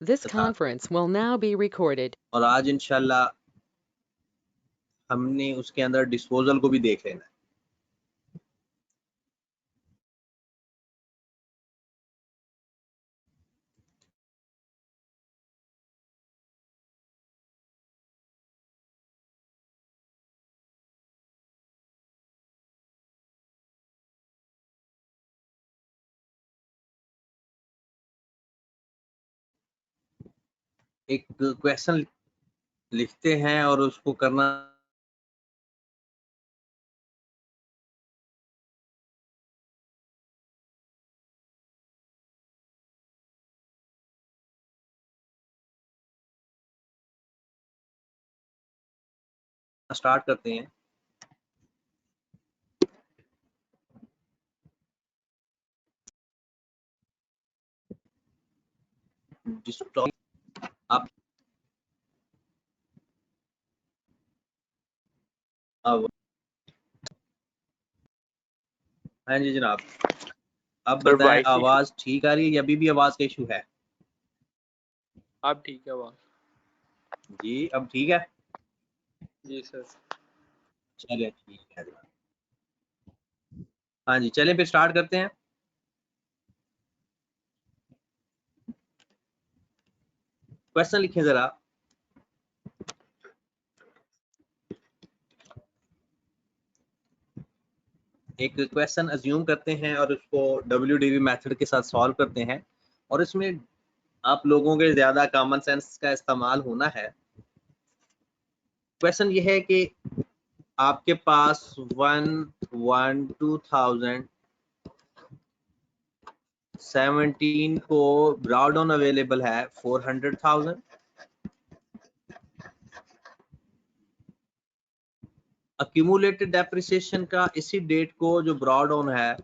This conference will now be recorded. और आज इंशाल्लाह हमने उसके अंदर डिस्पोजल को भी देख लेना है। एक क्वेश्चन लिखते हैं और उसको करना स्टार्ट करते हैं। आप अब हाँ जी जनाब, अब बताएं आवाज ठीक आ रही है या अभी भी आवाज का इशू है? अब ठीक है आवाज जी अब ठीक है। जी सर। चलिए ठीक है। हाँ जी चलिए फिर स्टार्ट करते हैं। क्वेश्चन लिखें जरा। एक क्वेश्चन अज्यूम करते हैं और उसको WDV मेथड के साथ सॉल्व करते हैं और इसमें आप लोगों के ज्यादा कॉमन सेंस का इस्तेमाल होना है। क्वेश्चन ये है कि आपके पास 2017 को ब्राउडन अवेलेबल है 400,000। अक्यूमुलेटेड डेप्रिसिएशन का इसी डेट को जो ब्राउडन है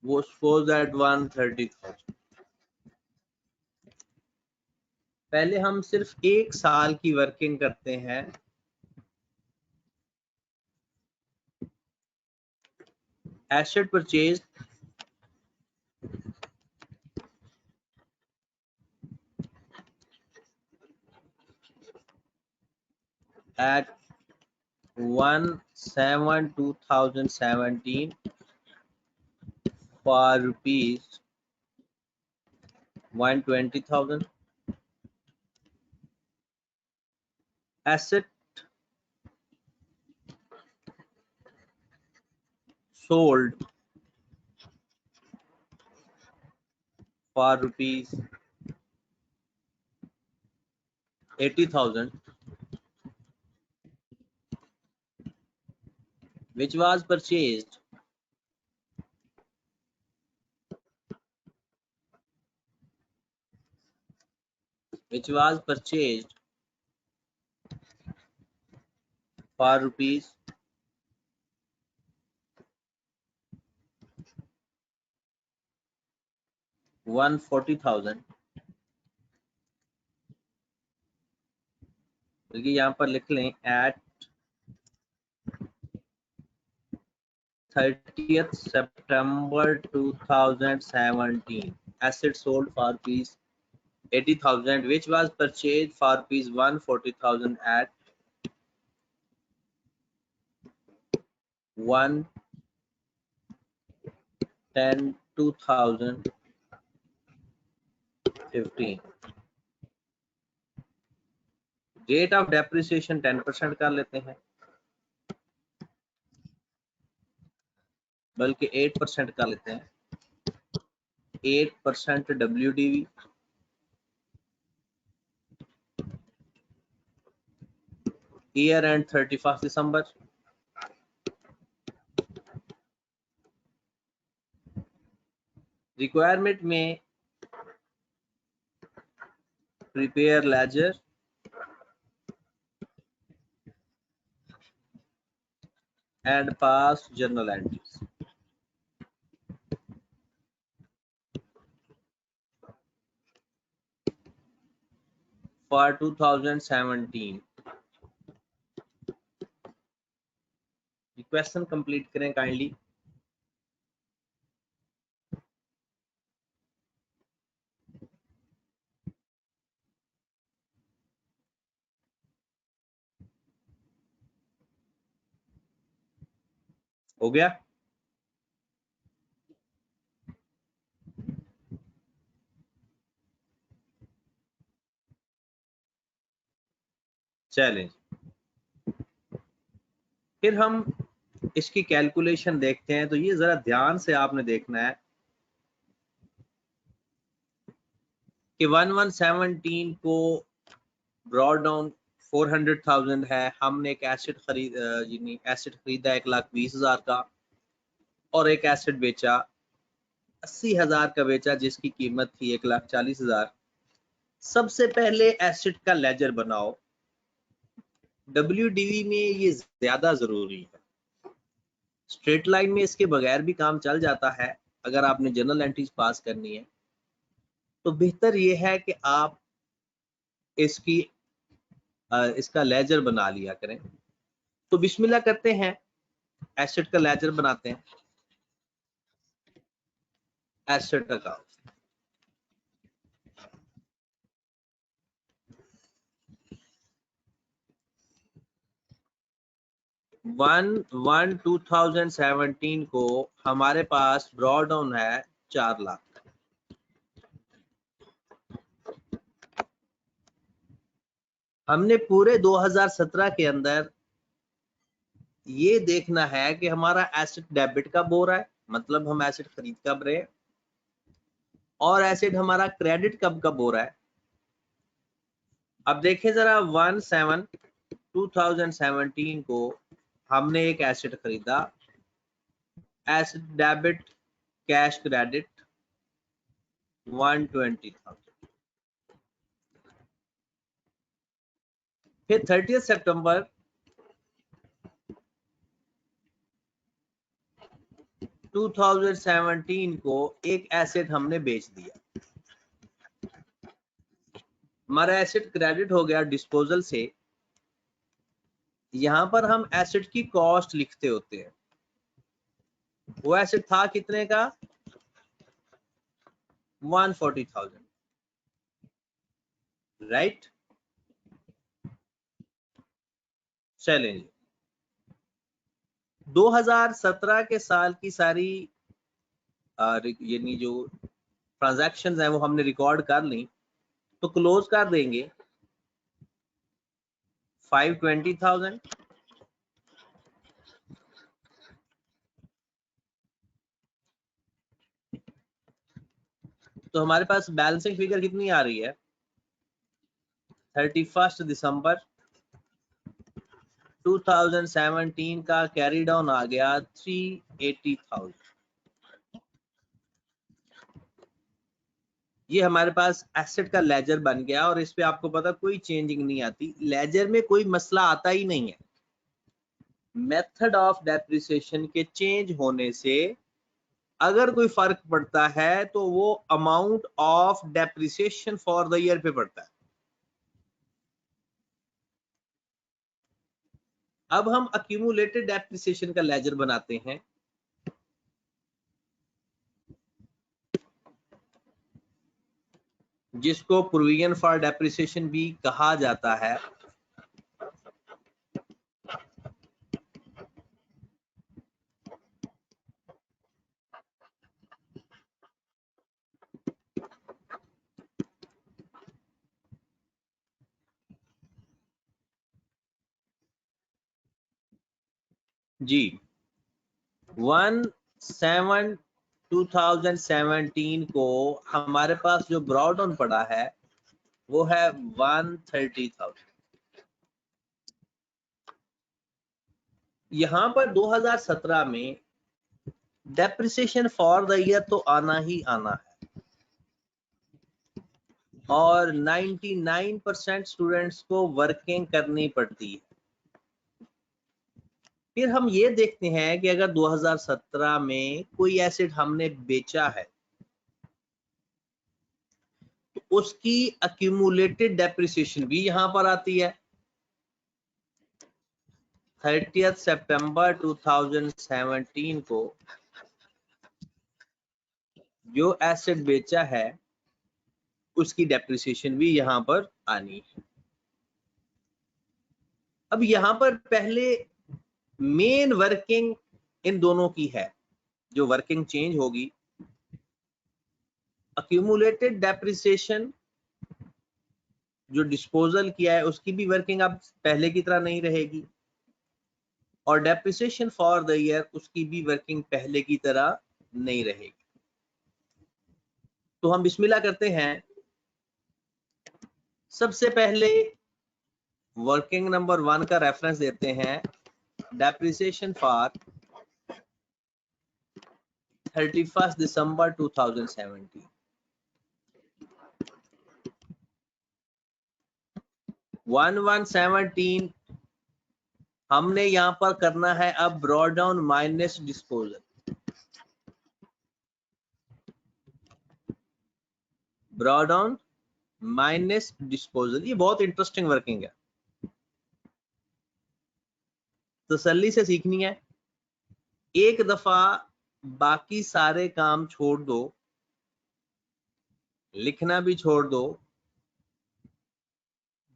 वो सपोज दैट 130,000। पहले हम सिर्फ एक साल की वर्किंग करते हैं। Asset purchase at 1/7/2017 for rupees 120,000. Asset sold for rupees 80,000, which was purchased for rupees 140,000। बल्कि यहाँ पर लिख लें at 30th September 2017 asset sold for rupees 80,000 which was purchased for rupees 140,000 at 1/10/2015। Rate of depreciation 10% कर लेते हैं, बल्कि 8% कर लेते हैं। 8% WDV year end 31 December. Requirement में prepare ledger and pass journal entries. for 2017 question complete करें काइंडली। हो गया? चलें, फिर हम इसकी कैलकुलेशन देखते हैं। तो ये जरा ध्यान से आपने देखना है कि 1117 को ब्रॉड डाउन 400,000 है। हमने एक एसेट खरीदा 1,20,000 का, और एक एसेट बेचा 80,000 का बेचा, जिसकी कीमत थी 1,40,000। सबसे पहले एसेट का लेजर बनाओ। WDV में ये ज्यादा जरूरी है। स्ट्रेट लाइन में इसके बगैर भी काम चल जाता है। अगर आपने जर्नल एंट्रीज पास करनी है तो बेहतर ये है कि आप इसका लेजर बना लिया करें। तो बिस्मिल्लाह करते हैं, एसेट का लेजर बनाते हैं। एसेट अकाउंट, वन 2017 को हमारे पास ब्रॉड डाउन है 4 लाख। हमने पूरे 2017 के अंदर ये देखना है कि हमारा एसेट डेबिट कब हो रहा है, मतलब हम एसेट खरीद कब रहे हैं, और एसेट हमारा क्रेडिट कब हो रहा है। अब देखें जरा, 1/7/2017 को हमने एक एसेट खरीदा, एसेट डेबिट कैश क्रेडिट 120,000। फिर 30 सितंबर 2017 को एक एसेट हमने बेच दिया। हमारा एसेट क्रेडिट हो गया डिस्पोजल से। यहां पर हम एसेट की कॉस्ट लिखते होते हैं। वो एसेट था कितने का? 140,000, राइट? चलेंगे, 2017 के साल की सारी यानी जो ट्रांजैक्शंस हैं वो हमने रिकॉर्ड कर ली। तो क्लोज कर देंगे 520,000। तो हमारे पास बैलेंसिंग फिगर कितनी आ रही है? 31 दिसंबर 2017 का कैरी डाउन आ गया 380,000। ये हमारे पास एसेट का लेजर बन गया, और इस पे आपको पता कोई चेंजिंग नहीं आती। लेजर में कोई मसला आता ही नहीं है। मेथड ऑफ डेप्रिसिएशन के चेंज होने से अगर कोई फर्क पड़ता है तो वो amount of depreciation for the year पे पड़ता है। अब हम अक्यूमुलेटेड डेप्रिसिएशन का लेजर बनाते हैं। जिसको प्रोविजन फॉर डेप्रिसिएशन भी कहा जाता है। जी, 1/7/2017 को हमारे पास जो ब्रॉड डाउन पड़ा है वो है 130,000। यहां पर 2017 में डेप्रिसिएशन फॉर द ईयर तो आना ही आना है, और 99% स्टूडेंट्स को वर्किंग करनी पड़ती है। फिर हम ये देखते हैं कि अगर 2017 में कोई एसेट हमने बेचा है तो उसकी अक्यूमुलेटेड डेप्रिसिएशन भी यहां पर आती है। 30 सितंबर 2017 को जो एसेट बेचा है उसकी डेप्रिसिएशन भी यहां पर आनी है। अब यहां पर पहले मेन वर्किंग इन दोनों की है जो वर्किंग चेंज होगी। अक्यूमुलेटेड डेप्रिसिएशन जो डिस्पोजल किया है उसकी भी वर्किंग अब पहले की तरह नहीं रहेगी, और डेप्रिसिएशन फॉर द ईयर उसकी भी वर्किंग पहले की तरह नहीं रहेगी। तो हम बिस्मिल्लाह करते हैं। सबसे पहले वर्किंग नंबर 1 का रेफरेंस देते हैं, डेप्रिसिएशन फॉर 31 दिसंबर 2017। 1117 हमने यहां पर करना है अब brought down minus disposal. Brought down minus disposal, ये बहुत इंटरेस्टिंग वर्किंग है, तसल्ली से सीखनी है। एक दफा बाकी सारे काम छोड़ दो, लिखना भी छोड़ दो।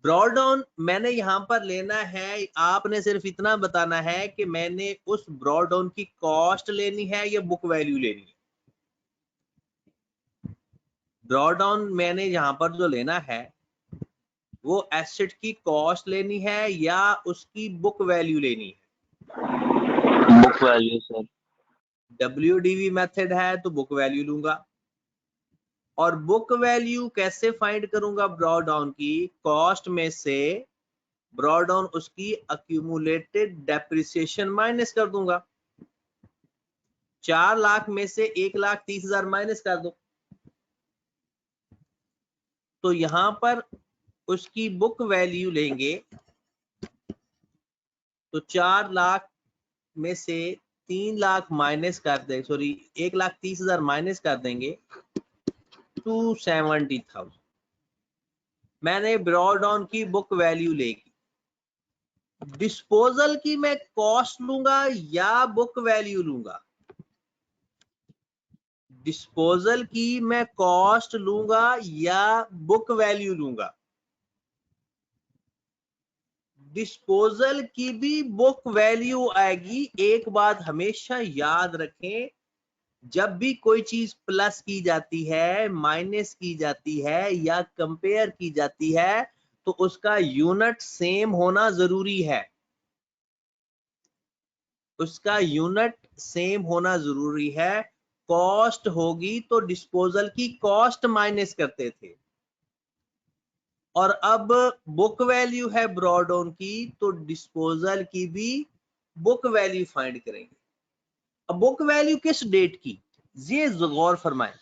ब्रॉड डाउन मैंने यहां पर लेना है, आपने सिर्फ इतना बताना है कि मैंने उस ब्रॉड डाउन की कॉस्ट लेनी है या बुक वैल्यू लेनी है। ब्रॉड डाउन मैंने यहां पर जो लेना है वो एसेट की कॉस्ट लेनी है या उसकी बुक वैल्यू लेनी है? Book value sir. WDV method है तो बुक वैल्यू लूंगा। और बुक वैल्यू कैसे फाइंड करूंगा? ब्रॉड डाउन की कॉस्ट में से ब्रॉड डाउन उसकी अक्यूमुलेटेड डेप्रिसिएशन माइनस कर दूंगा। 4 लाख में से 1,30,000 माइनस कर दो, तो यहां पर उसकी बुक वैल्यू लेंगे तो 4 लाख में से 3 लाख माइनस कर दे, सॉरी 1,30,000 माइनस कर देंगे, 270,000 मैंने ब्रॉड डाउन की बुक वैल्यू लेगी। डिस्पोजल की मैं कॉस्ट लूंगा या बुक वैल्यू लूंगा? डिस्पोजल की मैं कॉस्ट लूंगा या बुक वैल्यू लूंगा? डिस्पोजल की भी बुक वैल्यू आएगी। एक बात हमेशा याद रखें, जब भी कोई चीज प्लस की जाती है, माइनस की जाती है या कंपेयर की जाती है तो उसका यूनिट सेम होना जरूरी है। उसका यूनिट सेम होना जरूरी है। कॉस्ट होगी तो डिस्पोजल की कॉस्ट माइनस करते थे, और अब बुक वैल्यू है ब्रॉड डाउन की तो डिस्पोजल की भी बुक वैल्यू फाइंड करेंगे। अब बुक वैल्यू किस डेट की, ये गौर फरमाएं।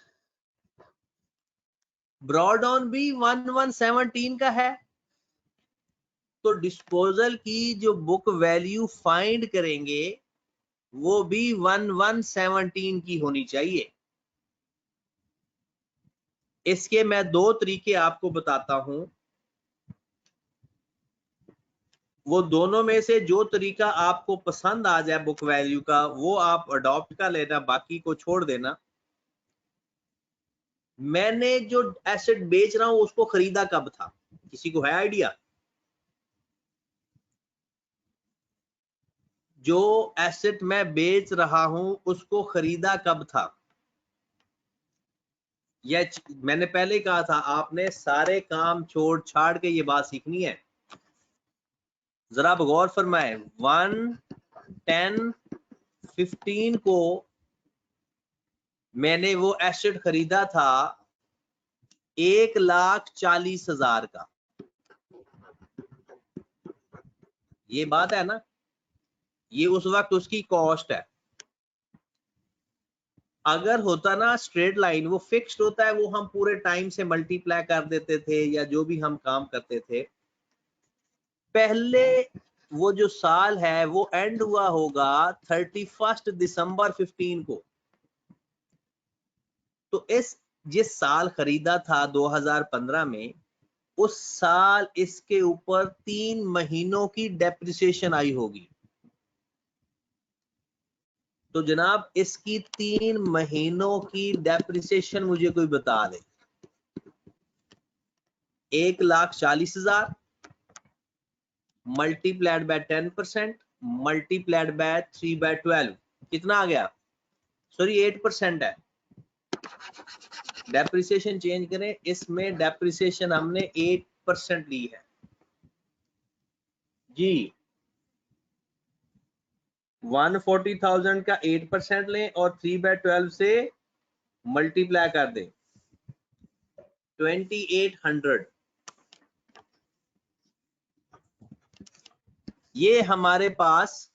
ब्रॉड डाउन भी 1117 का है तो डिस्पोजल की जो बुक वैल्यू फाइंड करेंगे वो भी 1117 की होनी चाहिए। इसके मैं 2 तरीके आपको बताता हूं, वो दोनों में से जो तरीका आपको पसंद आ जाए बुक वैल्यू का वो आप अडॉप्ट कर लेना, बाकी को छोड़ देना। मैंने जो एसेट बेच रहा हूं उसको खरीदा कब था, किसी को है आइडिया? जो एसेट मैं बेच रहा हूं उसको खरीदा कब था? यह मैंने पहले कहा था, आपने सारे काम छोड़ छाड़ के ये बात सीखनी है। जरा आप गौर फरमाए, 1, 10, 15 को मैंने वो एसेट खरीदा था 1,40,000 का। ये बात है ना, ये उस वक्त उसकी कॉस्ट है। अगर होता ना स्ट्रेट लाइन, वो फिक्स्ड होता है, वो हम पूरे टाइम से मल्टीप्लाई कर देते थे या जो भी हम काम करते थे। पहले वो जो साल है वो एंड हुआ होगा 31 दिसंबर 15 को, तो इस जिस साल खरीदा था 2015 में, उस साल इसके ऊपर 3 महीनों की डेप्रिसिएशन आई होगी। तो जनाब इसकी 3 महीनों की डेप्रिसिएशन मुझे कोई बता दे। 1,40,000 मल्टीप्लाइड बाय 10% मल्टीप्लाइड बाय 3/12 कितना आ गया, सॉरी 8% है। डेप्रिसिएशन चेंज करें, इसमें डेप्रिसिएशन हमने 8% ली है जी। 140,000 का 8% लें और 3/12 से मल्टीप्लाई कर दें 2800। ये हमारे पास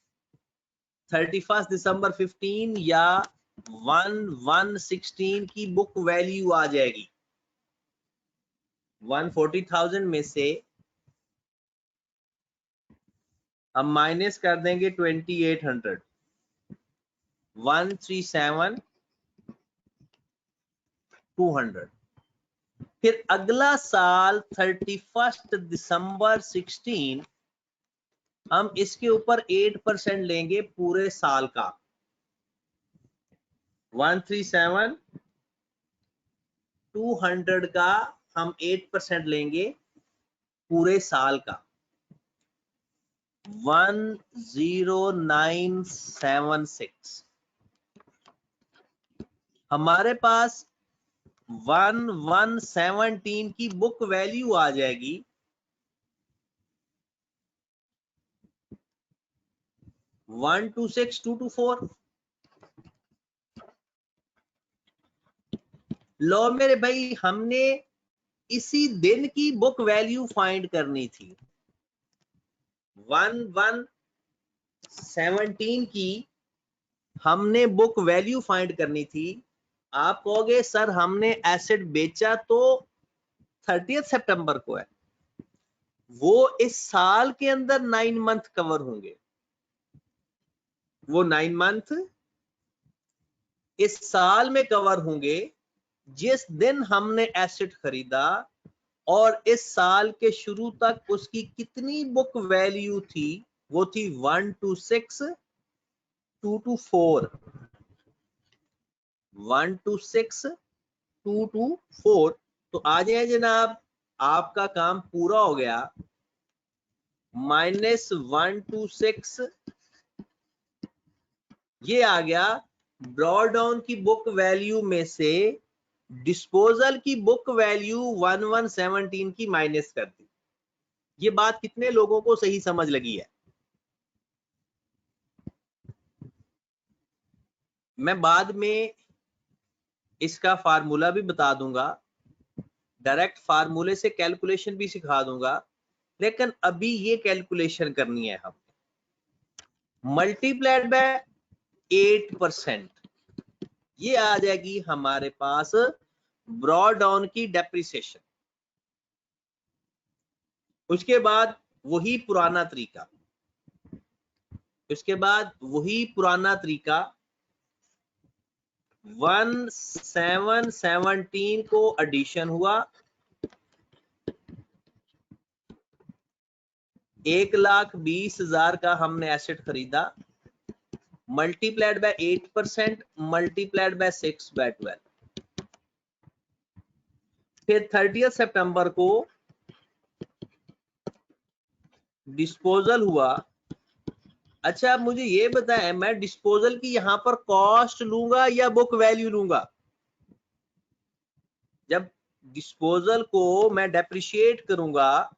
31 दिसंबर 15 या 1/1/16 की बुक वैल्यू आ जाएगी। 140,000 में से हम माइनस कर देंगे 2800, 137,200। फिर अगला साल 31 दिसंबर 16 हम इसके ऊपर 8% लेंगे पूरे साल का। 137,200 का हम 8% लेंगे पूरे साल का, 10976। हमारे पास 1/1/17 की बुक वैल्यू आ जाएगी 126,224। लो मेरे भाई, हमने इसी दिन की बुक वैल्यू फाइंड करनी थी। 1/1/17 की हमने बुक वैल्यू फाइंड करनी थी। आप कहोगे सर हमने एसेट बेचा तो 30 सितंबर को है, वो इस साल के अंदर 9 मंथ कवर होंगे। वो 9 मंथ इस साल में कवर होंगे जिस दिन हमने एसेट खरीदा, और इस साल के शुरू तक उसकी कितनी बुक वैल्यू थी, वो थी 126,224। 126,224। तो आ जाए जनाब, आपका काम पूरा हो गया। -126 ये आ गया ड्रॉडाउन की बुक वैल्यू में से डिस्पोजल की बुक वैल्यू 1/1/17 की माइनस कर दी। ये बात कितने लोगों को सही समझ लगी है? मैं बाद में इसका फार्मूला भी बता दूंगा, डायरेक्ट फार्मूले से कैलकुलेशन भी सिखा दूंगा, लेकिन अभी ये कैलकुलेशन करनी है हम। मल्टीप्लाइड बाय 8%, ये आ जाएगी हमारे पास ब्रॉड डाउन की डेप्रिसिएशन। उसके बाद वही पुराना तरीका, उसके बाद वही पुराना तरीका 1/7/17 को एडिशन हुआ, 1,20,000 का हमने एसेट खरीदा, मल्टीप्लाइड बाय 8%, मल्टीप्लाइड बाय 6/12। फिर 30 सितंबर को डिस्पोजल हुआ। अच्छा मुझे ये बताएं, मैं डिस्पोजल की यहां पर कॉस्ट लूंगा या बुक वैल्यू लूंगा? जब डिस्पोजल को मैं डेप्रिशिएट करूंगा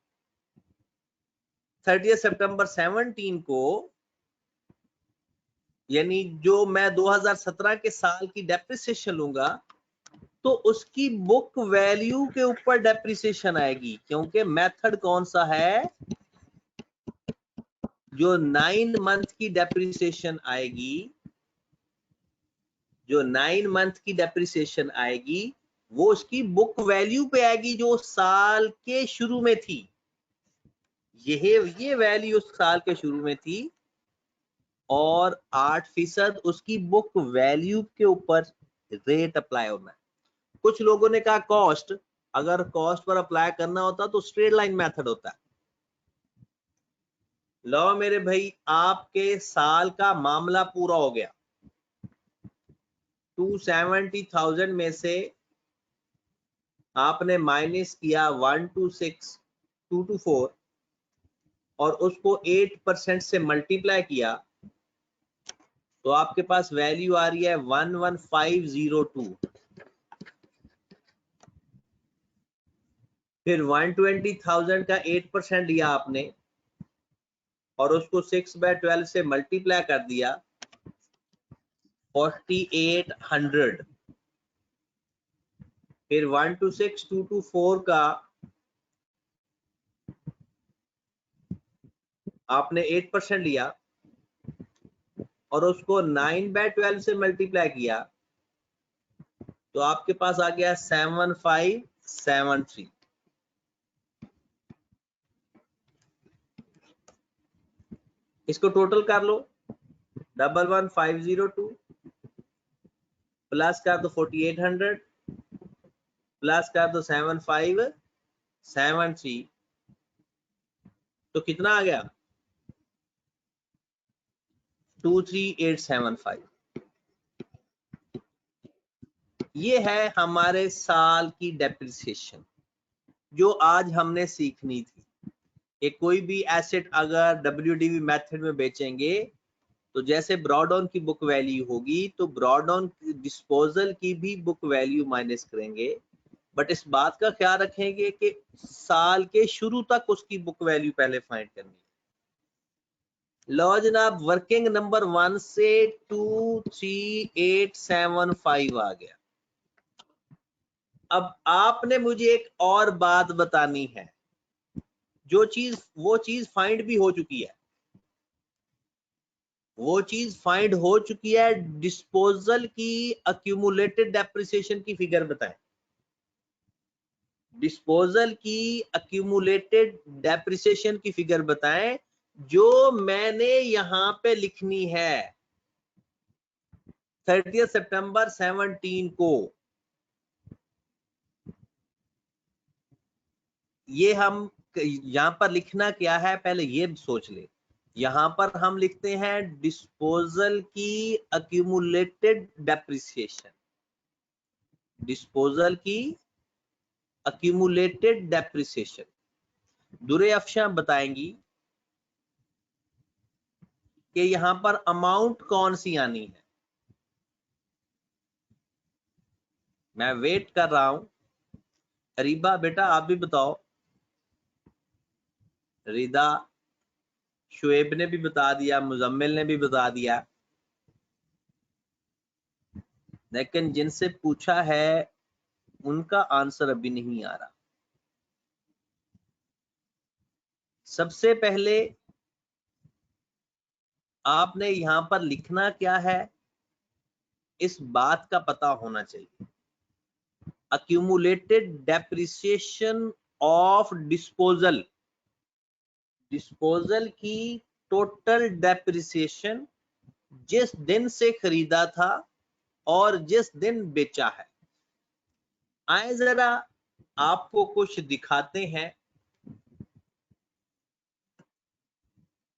30 सितंबर 17 को, यानी जो मैं 2017 के साल की डेप्रिसिएशन लूंगा, तो उसकी बुक वैल्यू के ऊपर डेप्रिसिएशन आएगी, क्योंकि मेथड कौन सा है? जो 9 मंथ की डेप्रिसिएशन आएगी, जो 9 मंथ की डेप्रिसिएशन आएगी, वो उसकी बुक वैल्यू पे आएगी जो साल के शुरू में थी। ये वैल्यू उस साल के शुरू में थी, और 8% उसकी बुक वैल्यू के ऊपर रेट अप्लाई होना है। कुछ लोगों ने कहा कॉस्ट, अगर कॉस्ट पर अप्लाई करना होता तो स्ट्रेट लाइन मेथड होता है। लो मेरे भाई, आपके साल का मामला पूरा हो गया। 270,000 में से आपने माइनस किया 126,224 और उसको 8% से मल्टीप्लाई किया, तो आपके पास वैल्यू आ रही है 11502। फिर 120,000 का 8% लिया आपने और उसको 6/12 से मल्टीप्लाई कर दिया 4800। फिर 126,224 का आपने 8% लिया और उसको 9/12 से मल्टीप्लाई किया तो आपके पास आ गया 7573। इसको टोटल कर लो, 11502 प्लस कर दो 4800 प्लस कर दो 7573, तो कितना आ गया 23875। ये है हमारे साल की डेप्रिसिएशन जो आज हमने सीखनी थी कि कोई भी एसेट अगर WDV मेथड में बेचेंगे तो जैसे ब्रॉडऑन की बुक वैल्यू होगी तो ब्रॉडऑन डिस्पोजल की भी बुक वैल्यू माइनस करेंगे, बट इस बात का ख्याल रखेंगे कि साल के शुरू तक उसकी बुक वैल्यू पहले फाइंड करनी है। लो जनाब, वर्किंग नंबर 1 से 23875 आ गया। अब आपने मुझे एक और बात बतानी है, वो चीज फाइंड भी हो चुकी है, वो चीज फाइंड हो चुकी है। डिस्पोजल की अक्यूमुलेटेड डेप्रिसिएशन की फिगर बताएं। डिस्पोजल की अक्यूमुलेटेड डेप्रिसिएशन की फिगर बताएं जो मैंने यहां पे लिखनी है 30 सितंबर 17 को। ये हम यहां पर लिखना क्या है पहले ये सोच ले। यहां पर हम लिखते हैं डिस्पोजल की अक्यूमुलेटेड डेप्रिसिएशन, डिस्पोजल की अक्यूमुलेटेड डेप्रिसिएशन। दुरे अफशा बताएंगी कि यहां पर अमाउंट कौन सी आनी है। मैं वेट कर रहा हूं। अरीबा बेटा आप भी बताओ, रिदा, शुएब ने भी बता दिया, मुजम्मिल ने भी बता दिया, लेकिन जिनसे पूछा है उनका आंसर अभी नहीं आ रहा। सबसे पहले आपने यहां पर लिखना क्या है इस बात का पता होना चाहिए। Accumulated depreciation of disposal, disposal की टोटल डेप्रिसिएशन जिस दिन से खरीदा था और जिस दिन बेचा है। आए जरा आपको कुछ दिखाते हैं।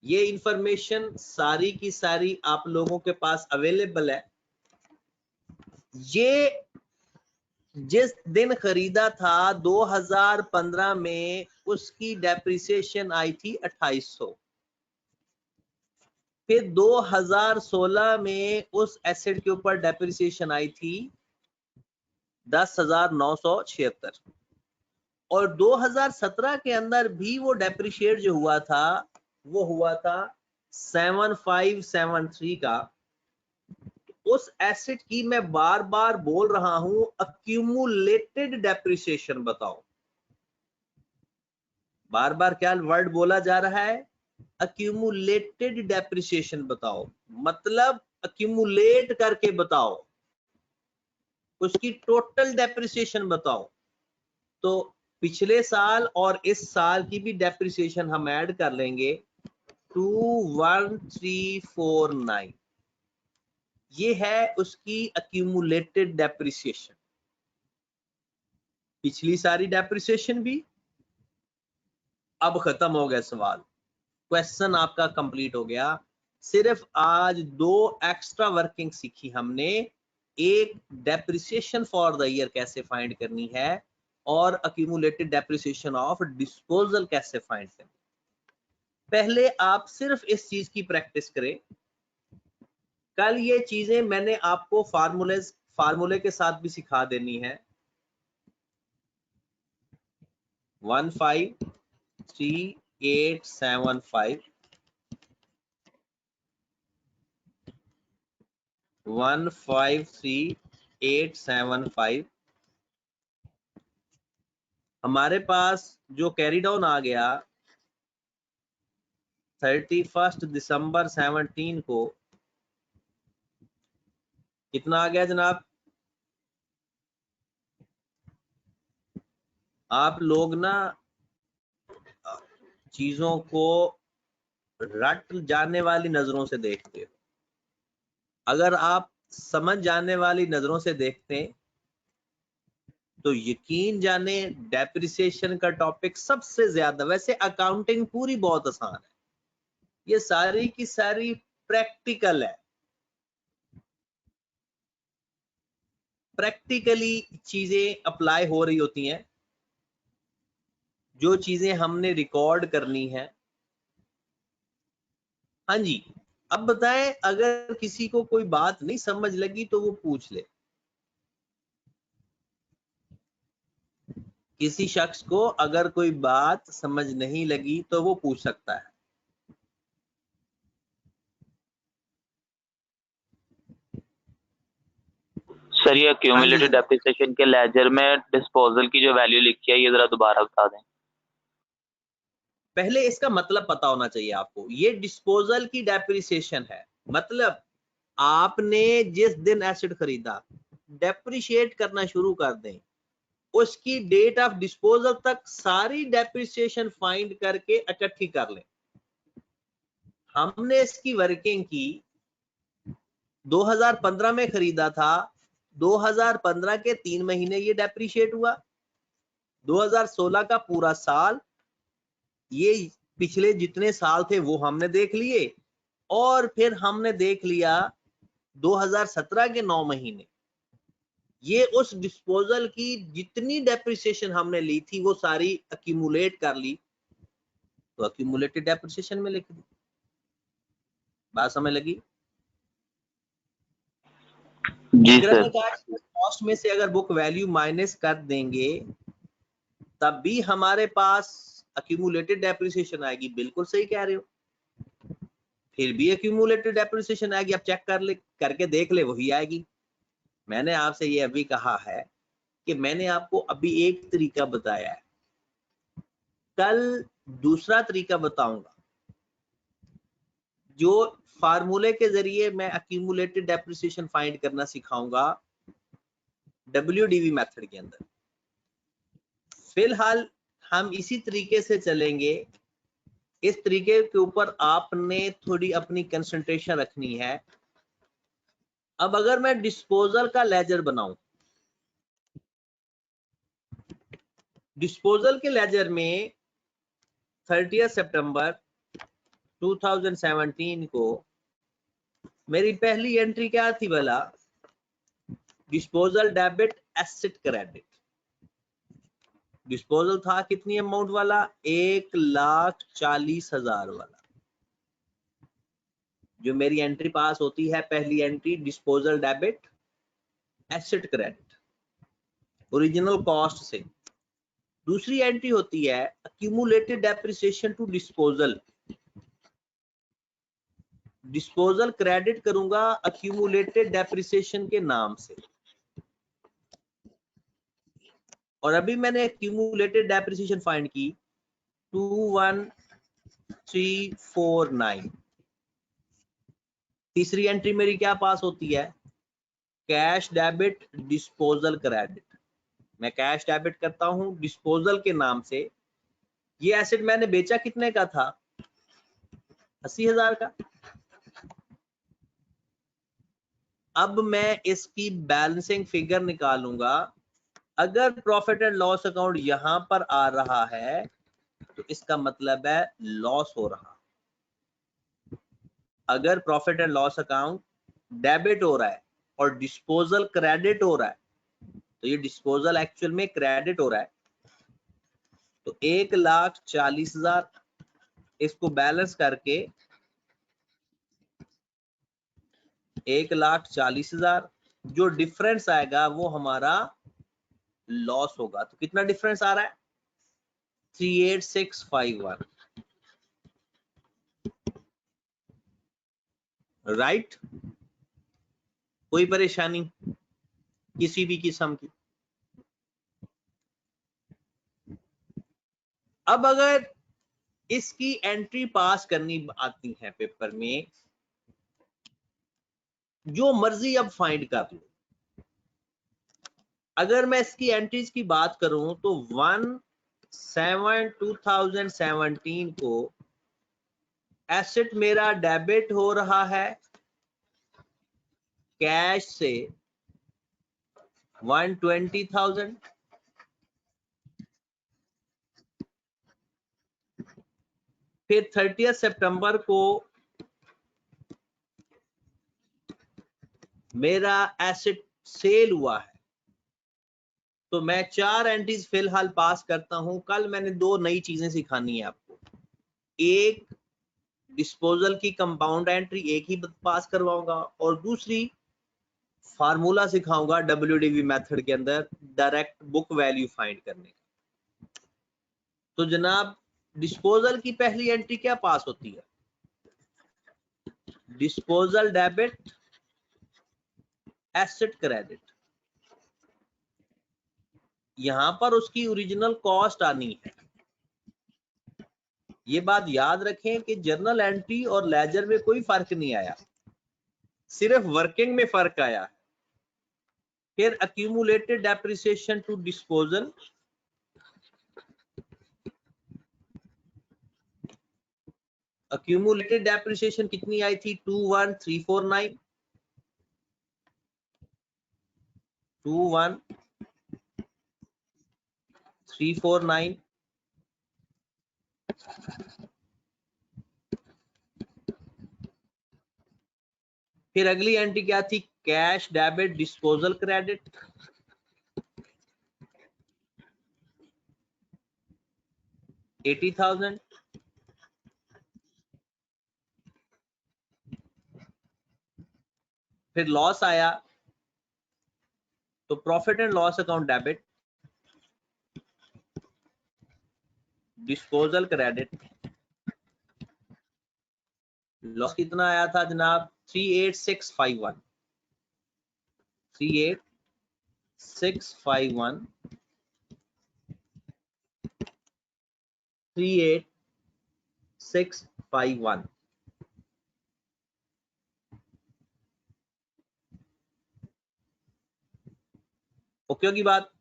ये इंफॉर्मेशन सारी की सारी आप लोगों के पास अवेलेबल है। ये जिस दिन खरीदा था 2015 में उसकी डेप्रिसिएशन आई थी 2800। फिर 2016 में उस एसेट के ऊपर डेप्रिसिएशन आई थी 10,976 और 2017 के अंदर भी वो डेप्रिशिएट जो हुआ था वो हुआ था 7573 का। उस एसेट की मैं बार बार बोल रहा हूं अक्यूमुलेटेड डेप्रिसिएशन बताओ। बार बार क्या वर्ड बोला जा रहा है, अक्यूमुलेटेड डेप्रिसिएशन बताओ, मतलब अक्यूमुलेट करके बताओ, उसकी टोटल डेप्रिसिएशन बताओ। तो पिछले साल और इस साल की भी डेप्रिसिएशन हम ऐड कर लेंगे 21349। ये है उसकी अक्यूमुलेटेड डेप्रिसिएशन। पिछली सारी डेप्रिसिएशन भी अब खत्म हो गया। सवाल क्वेश्चन आपका कंप्लीट हो गया। सिर्फ आज 2 एक्स्ट्रा वर्किंग सीखी हमने। एक डेप्रिसिएशन फॉर द ईयर कैसे फाइंड करनी है और अक्यूमुलेटेड डेप्रिसिएशन ऑफ डिस्पोजल कैसे फाइंड करनी है। पहले आप सिर्फ इस चीज की प्रैक्टिस करें कल ये चीजें मैंने आपको फार्मूले के साथ भी सिखा देनी है। 153875 153875 हमारे पास जो कैरी डाउन आ गया 31 दिसंबर 17 को कितना आ गया जनाब? आप लोग ना चीजों को रट जाने वाली नजरों से देखते हो। अगर आप समझ जाने वाली नजरों से देखते हैं तो यकीन जाने डेप्रिसिएशन का टॉपिक सबसे ज्यादा, वैसे अकाउंटिंग पूरी बहुत आसान है, ये सारी की सारी प्रैक्टिकल है, प्रैक्टिकली चीजें अप्लाई हो रही होती हैं। जो चीजें हमने रिकॉर्ड करनी है। हाँ जी, अब बताएं, अगर किसी को कोई बात नहीं समझ लगी तो वो पूछ ले। किसी शख्स को अगर कोई बात समझ नहीं लगी तो वो पूछ सकता है। सर ये हाँ जी क्यूमुलेटेड जनाब। डेप्रिसिएशन के लेजर में डिस्पोजल की जो वैल्यू लिखी है ये जरा दोबारा बता दें। पहले इसका मतलब पता होना चाहिए आपको। ये डिस्पोजल की डेप्रिसिएशन है, मतलब आपने जिस दिन एसेट खरीदा डेप्रिशिएट करना शुरू कर दें, उसकी डेट ऑफ डिस्पोजल तक सारी डेप्रिसिएशन फाइंड करके इकट्ठी कर लें। हमने इसकी वर्किंग की 2015 में खरीदा था, 2015 के 3 महीने ये डेप्रिशिएट हुआ, 2016 का पूरा साल, ये पिछले जितने साल थे वो हमने देख लिए, और फिर हमने देख लिया 2017 के 9 महीने। ये उस डिस्पोजल की जितनी डेप्रिसिएशन हमने ली थी वो सारी अक्यूमुलेट कर ली, तो अक्यूमुलेटेड डेप्रिसिएशन में लिख दी। बात समझ लगी? जी विक्रय सर। कॉस्ट में से अगर बुक वैल्यू माइनस कर देंगे तब भी हमारे पास अक्यूमुलेटेड डेप्रिसिएशन आएगी। बिल्कुल सही कह रहे हो, फिर भी अक्यूमुलेटेड डेप्रिसिएशन आएगी। अब चेक कर ले, करके देख ले, वही आएगी। मैंने आपसे ये अभी कहा है कि मैंने आपको अभी एक तरीका बताया है, कल दूसरा तरीका बताऊंगा, जो फार्मूले के जरिए मैं अक्यूमुलेटेड डेप्रिसिएशन फाइंड करना सिखाऊंगा WDV मेथड के अंदर। फिलहाल हम इसी तरीके से चलेंगे। इस तरीके के ऊपर आपने थोड़ी अपनी कंसंट्रेशन रखनी है। अब अगर मैं डिस्पोजल का लेजर बनाऊं, डिस्पोजल के लेजर में 30 सितंबर 2017 को मेरी पहली एंट्री क्या थी भला? Disposal debit asset credit. Disposal था कितनी अमाउंट वाला? 1,40,000 वाला। जो मेरी एंट्री पास होती है, पहली entry disposal debit asset credit original cost से। दूसरी एंट्री होती है accumulated depreciation to disposal. Disposal credit करूंगा अक्यूमुलेटेड डेप्रिसिएशन के नाम से, और अभी मैंने अक्यूमुलेटेड डेप्रिसिएशन फाइंड की 21,349। तीसरी एंट्री मेरी क्या पास होती है? Cash debit disposal credit. मैं कैश डेबिट करता हूं डिस्पोजल के नाम से। ये एसेट मैंने बेचा कितने का था? 80,000 का। अब मैं इसकी बैलेंसिंग फिगर निकालूंगा। अगर प्रॉफिट एंड लॉस अकाउंट यहां पर आ रहा है तो इसका मतलब है लॉस हो रहा। अगर profit and loss account debit हो रहा है और डिस्पोजल क्रेडिट हो रहा है, तो ये डिस्पोजल एक्चुअल में क्रेडिट हो रहा है। तो 1,40,000 इसको बैलेंस करके 1,40,000, जो डिफरेंस आएगा वो हमारा लॉस होगा। तो कितना डिफरेंस आ रहा है? 38651, राइट? कोई परेशानी किसी भी किस्म की? अब अगर इसकी एंट्री पास करनी आती है पेपर में, जो मर्जी अब फाइंड कर लो। अगर मैं इसकी एंट्रीज की बात करूं तो 1/7/2017 को एसेट मेरा डेबिट हो रहा है कैश से 120,000, फिर 30 सितंबर को मेरा एसेट सेल हुआ है। तो मैं 4 एंट्रीज फिलहाल पास करता हूं। कल मैंने 2 नई चीजें सिखानी है आपको। एक डिस्पोजल की कंपाउंड एंट्री एक ही पास करवाऊंगा, और दूसरी फार्मूला सिखाऊंगा WDV मेथड के अंदर डायरेक्ट बुक वैल्यू फाइंड करने का। तो जनाब, डिस्पोजल की पहली एंट्री क्या पास होती है? Disposal debit, asset credit. यहां पर उसकी ओरिजिनल कॉस्ट आनी है। ये बात याद रखें कि जर्नल एंट्री और लेजर में कोई फर्क नहीं आया, सिर्फ वर्किंग में फर्क आया। फिर accumulated depreciation to disposal, accumulated depreciation कितनी आई थी? 21,349, 21,349। फिर अगली एंट्री क्या थी? Cash debit disposal credit, 80,000। फिर लॉस आया तो profit and loss account debit, disposal credit. Loss कितना आया था जनाब? 38651, 38651, 38651। ओके होगी बात?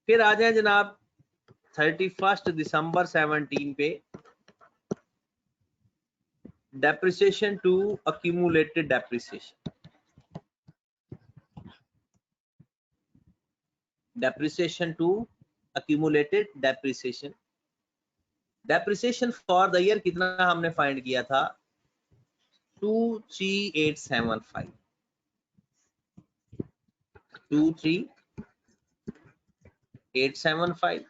फिर आ जाए जनाब 31 दिसंबर 17 पे, depreciation to accumulated depreciation, depreciation to accumulated depreciation. Depreciation for the year कितना हमने फाइंड किया था? 23,875, 23,875,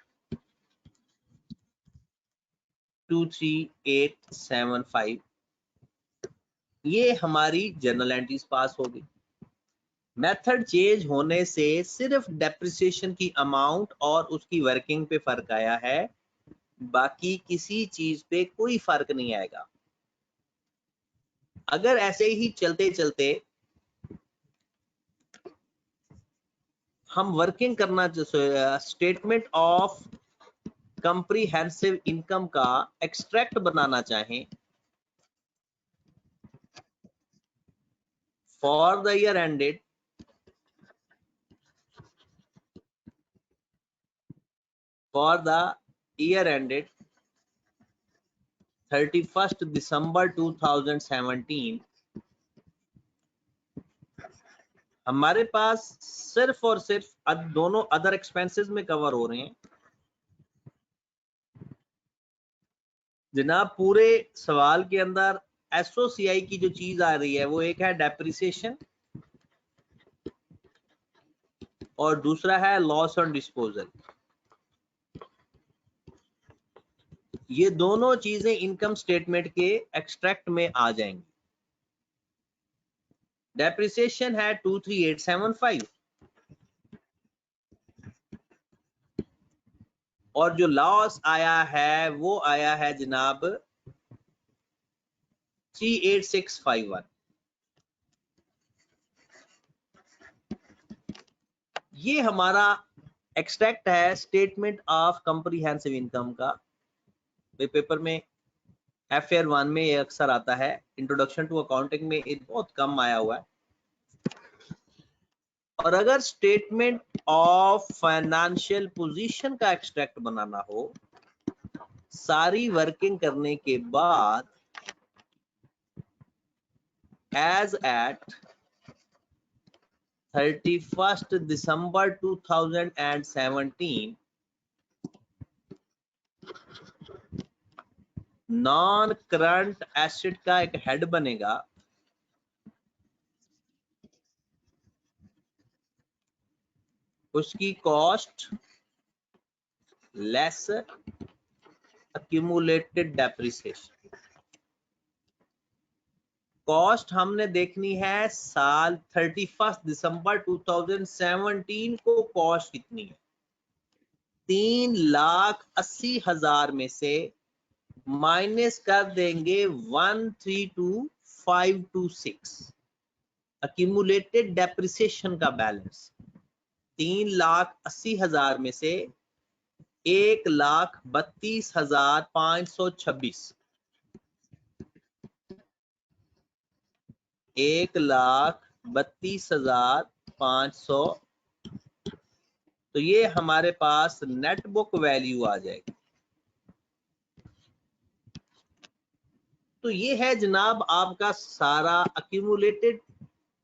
23,875। ये हमारी जर्नल एंट्रीज पास हो गई। मेथड चेंज होने से सिर्फ डेप्रिसिएशन की अमाउंट और उसकी वर्किंग पे फर्क आया है, बाकी किसी चीज पे कोई फर्क नहीं आएगा। अगर ऐसे ही चलते चलते हम वर्किंग करना, स्टेटमेंट ऑफ कंप्रीहेंसिव इनकम का एक्सट्रैक्ट बनाना चाहें for the year ended, for the year ended 31st December 2017, हमारे पास सिर्फ और सिर्फ दोनों अदर एक्सपेंसेस में कवर हो रहे हैं जनाब। पूरे सवाल के अंदर एसओसीआई की जो चीज आ रही है वो एक है डेप्रिसिएशन और दूसरा है लॉस ऑन डिस्पोजल। ये दोनों चीजें इनकम स्टेटमेंट के एक्सट्रैक्ट में आ जाएंगी। डेप्रिसिएशन है 23875 और जो लॉस आया है वो आया है जनाब 38651। ये हमारा एक्सट्रैक्ट है स्टेटमेंट ऑफ कॉम्प्रिहेंसिव इनकम का। पेपर में FAR 1 में ये अक्सर आता है, इंट्रोडक्शन टू अकाउंटिंग में ये बहुत कम आया हुआ है। और अगर स्टेटमेंट ऑफ फाइनेंशियल पोजीशन का एक्सट्रैक्ट बनाना हो सारी वर्किंग करने के बाद एज एट 31 दिसंबर 2017 नॉन करंट एसेट का एक हेड बनेगा उसकी cost less accumulated depreciation। Cost हमने देखनी है साल 31 दिसंबर 2017 को कॉस्ट कितनी है। 3,80,000 में से माइनस कर देंगे 132,526 accumulated depreciation का बैलेंस। 3,80,000 में से 1,32,526 1,32,500 तो ये हमारे पास नेट बुक वैल्यू आ जाएगी। तो ये है जनाब आपका सारा अक्यूमुलेटेड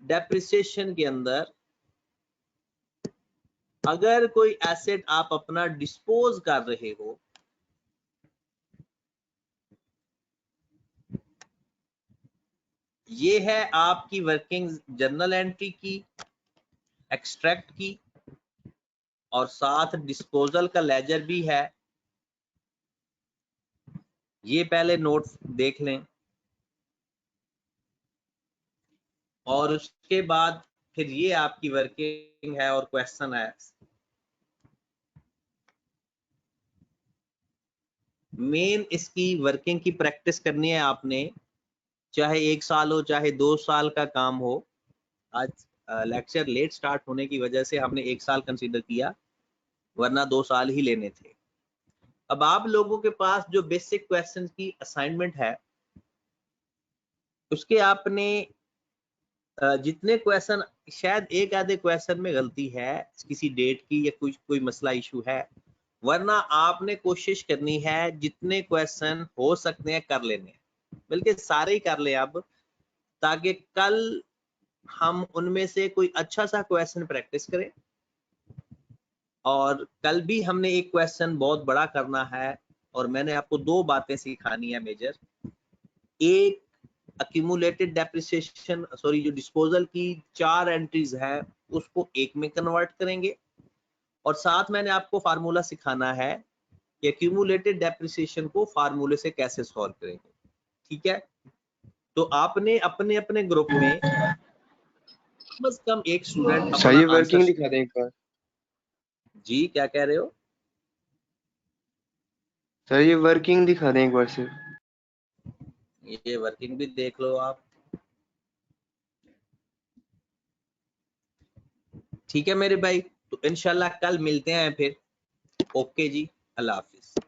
डेप्रिसिएशन के अंदर अगर कोई एसेट आप अपना डिस्पोज कर रहे हो ये है आपकी वर्किंग जर्नल एंट्री की, एक्सट्रैक्ट की और साथ डिस्पोजल का लेजर भी है। ये पहले नोट देख लें और उसके बाद फिर ये आपकी वर्किंग है और क्वेश्चन है। मेन इसकी वर्किंग की प्रैक्टिस करनी है आपने, चाहे 1 साल हो चाहे 2 साल का काम हो। आज लेक्चर लेट स्टार्ट होने की वजह से हमने 1 साल कंसीडर किया वरना 2 साल ही लेने थे। अब आप लोगों के पास जो बेसिक क्वेश्चन की असाइनमेंट है उसके आपने जितने क्वेश्चन, शायद एक आधे क्वेश्चन में गलती है किसी डेट की या कोई मसला इशू है, वरना आपने कोशिश करनी है जितने क्वेश्चन हो सकते हैं कर लेने, बल्कि सारे ही कर ले अब, ताकि कल हम उनमें से कोई अच्छा सा क्वेश्चन प्रैक्टिस करें। और कल भी हमने एक क्वेश्चन बहुत बड़ा करना है और मैंने आपको 2 बातें सिखानी है मेजर। एक accumulated depreciation सॉरी जो डिस्पोजल की 4 एंट्रीज है उसको एक में कन्वर्ट करेंगे और साथ मैंने आपको फार्मूला सिखाना है कि accumulated depreciation को फार्मूले से कैसे सॉल्व करेंगे। ठीक है, तो आपने अपने अपने ग्रुप में कम से कम एक स्टूडेंट सर ये वर्किंग दिखा दें एक बार। जी क्या कह रहे हो? सर ये वर्किंग दिखा दें एक बार से। ये वर्किंग भी देख लो आप। ठीक है मेरे भाई, तो इंशाल्लाह कल मिलते हैं फिर। ओके जी, अल्लाह हाफिज।